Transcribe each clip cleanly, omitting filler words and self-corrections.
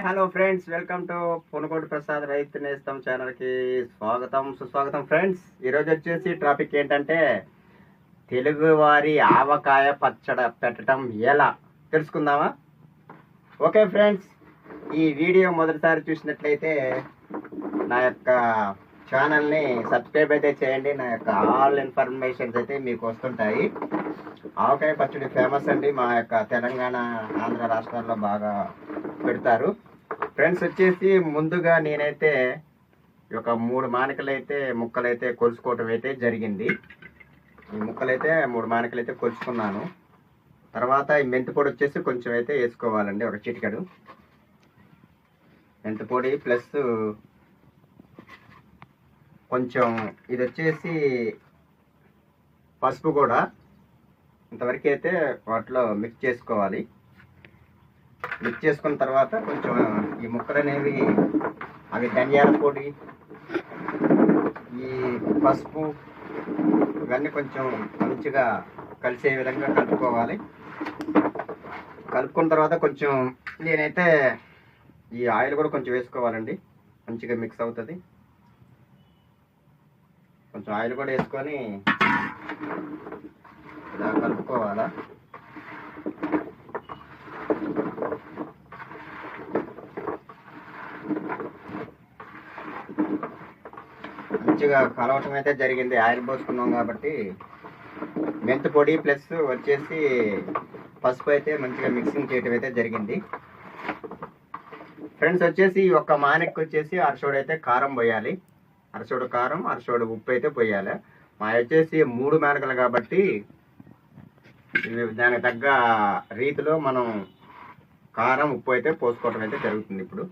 Hello friends, welcome to Ponugodu Prasad రైతు నేస్తం ఛానల్కి స్వాగతం సుస్వాగతం. ఫ్రెండ్స్, ఈరోజు వచ్చేసి టాపిక్ ఏంటంటే తెలుగువారి ఆవకాయ పచ్చడి పెట్టడం ఎలా తెలుసుకుందామా? ఓకే ఫ్రెండ్స్, ఈ వీడియో మొదటిసారి చూసినట్లయితే నా యొక్క ఛానల్ని సబ్స్క్రైబ్ అయితే చేయండి. నా యొక్క ఆల్ ఇన్ఫర్మేషన్స్ అయితే మీకు వస్తుంటాయి. ఆవకాయ పచ్చడి ఫేమస్ అండి, మా యొక్క తెలంగాణ ఆంధ్ర రాష్ట్రాల్లో బాగా పెడతారు. ఫ్రెండ్స్ వచ్చేసి ముందుగా నేనైతే ఒక 3 మానికలైతే ముక్కలైతే కొలుసుకోవటం అయితే జరిగింది. ఈ ముక్కలైతే 3 మానికలైతే కొలుచుకున్నాను. తర్వాత ఈ మెంతి పొడి వచ్చేసి కొంచెం అయితే వేసుకోవాలండి, ఒక చిటికెడు మెంతి పొడి ప్లస్ కొంచెం ఇది వచ్చేసి పసుపు కూడా ఇంతవరకు అయితే వాటిలో మిక్స్ చేసుకోవాలి. మిక్స్ చేసుకున్న తర్వాత కొంచెం ఈ ముక్కలు అనేవి అవి ధనియాల పొడి, ఈ పసుపు ఇవన్నీ కొంచెం మంచిగా కలిసే విధంగా కలుపుకోవాలి. కలుపుకున్న తర్వాత కొంచెం నేనైతే ఈ ఆయిల్ కూడా కొంచెం వేసుకోవాలండి, మంచిగా మిక్స్ అవుతుంది. కొంచెం ఆయిల్ కూడా వేసుకొని ఇలా కలుపుకోవాలా. మంచిగా కలవటం అయితే జరిగింది. ఆయిల్ పోసుకున్నాం కాబట్టి మెంతి పొడి ప్లస్ వచ్చేసి పసుపు అయితే మంచిగా మిక్సింగ్ చేయటం అయితే జరిగింది. ఫ్రెండ్స్ వచ్చేసి ఒక మానెక్కి వచ్చేసి అరసోడు అయితే కారం పోయాలి. అరసోడు కారం, అరసోడు ఉప్పు అయితే పోయాలి. మా వచ్చేసి 3 మేనకలు కాబట్టి దానికి తగ్గ రీతిలో మనం కారం ఉప్పు అయితే పోసుకోవటం అయితే జరుగుతుంది. ఇప్పుడు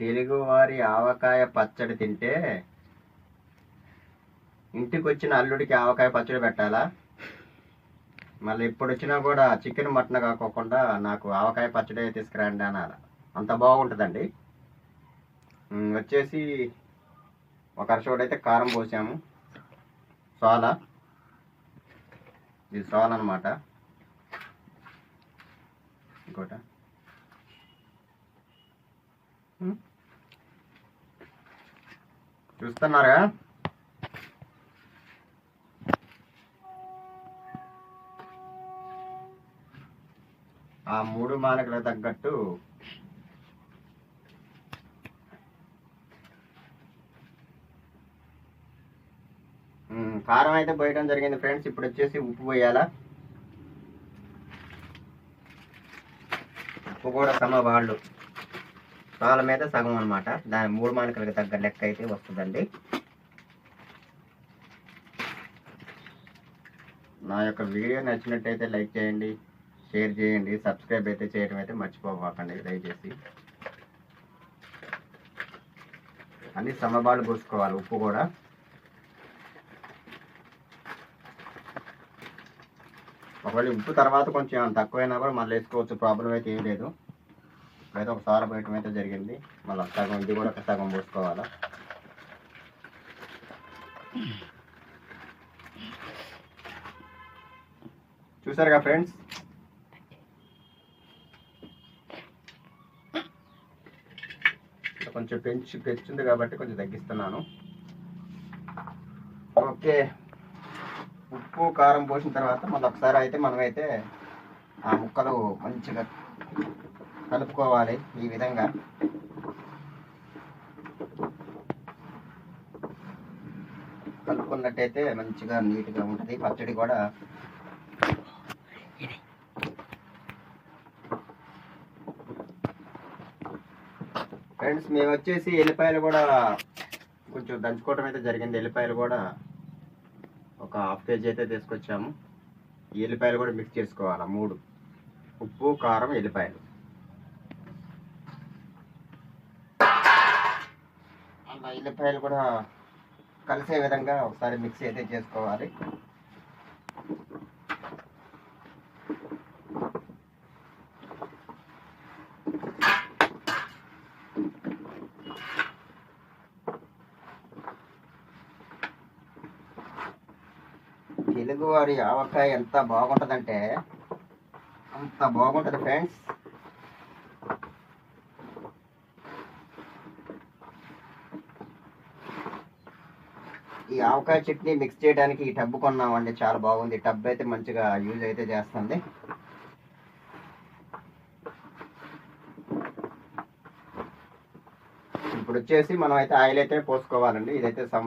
తెలుగువారి ఆవకాయ పచ్చడి తింటే ఇంటికి వచ్చిన అల్లుడికి ఆవకాయ పచ్చడి పెట్టాలా? మళ్ళీ ఇప్పుడు వచ్చినా కూడా చికెన్ మటన్ కాకోకుండా నాకు ఆవకాయ పచ్చడి తీసుకురండి అనాలి. అంత బాగుంటుందండి. వచ్చేసి ఒక అరచోడు అయితే కారం పోసాము. సోల, ఇది సోల అనమాట. ఇంకోట చూస్తున్నారా? ఆ 3 మానకులకు తగ్గట్టు కారం అయితే పోయడం జరిగింది. ఫ్రెండ్స్, ఇప్పుడు వచ్చేసి ఉప్పు పోయాలా. ఉప్పు కూడా సమవాళ్ళు పాల మీద సగం అనమాట. దాని 3 మానకులకు తగ్గ లెక్క అయితే వస్తుందండి. నా యొక్క వీడియో నచ్చినట్టయితే లైక్ చేయండి, షేర్ చేయండి, సబ్స్క్రైబ్ అయితే చేయడం అయితే మర్చిపోకండి దయచేసి. అన్ని సమబాలు పోసుకోవాలి. ఉప్పు కూడా ఒకవేళ ఉప్పు తర్వాత కొంచెం తక్కువైనా కూడా మళ్ళీ వేసుకోవచ్చు, ప్రాబ్లం అయితే ఏం లేదు. అయితే ఒకసారి పోయటం అయితే జరిగింది. మళ్ళీ సగం ఇది కూడా సగం పోసుకోవాలా. చూసారుగా ఫ్రెండ్స్, కొంచెం పెంచుంది కాబట్టి కొంచెం తగ్గిస్తున్నాను. ఓకే, ఉప్పు కారం పోసిన తర్వాత మళ్ళీ ఒకసారి అయితే మనమైతే ఆ ముక్కలు మంచిగా కలుపుకోవాలి. ఈ విధంగా కలుపుకున్నట్టయితే మంచిగా నీట్గా ఉంటుంది పచ్చడి కూడా. ఫ్రెండ్స్, మేము వచ్చేసి ఎల్లిపాయలు కూడా కొంచెం దంచుకోవటం అయితే జరిగింది. ఎల్లిపాయలు కూడా ఒక 1/2 కేజీ అయితే తీసుకొచ్చాము. ఈ ఎల్లిపాయలు కూడా మిక్స్ చేసుకోవాలి. 3 ఉప్పు కారం ఎల్లిపాయలు అలా ఎల్లిపాయలు కూడా కలిసే విధంగా ఒకసారి మిక్స్ అయితే చేసుకోవాలి. తెలుగువారి ఆవకాయ ఎంత బాగుంటుందంటే అంత బాగుంటుంది ఫ్రెండ్స్. ఈ ఆవకాయ చట్నీ మిక్స్ చేయడానికి ఈ టబ్బు కొన్నామండి, చాలా బాగుంది. టబ్ అయితే మంచిగా యూజ్ అయితే చేస్తుంది. ఇప్పుడు వచ్చేసి మనం అయితే ఆయిల్ అయితే పోసుకోవాలండి. ఇదైతే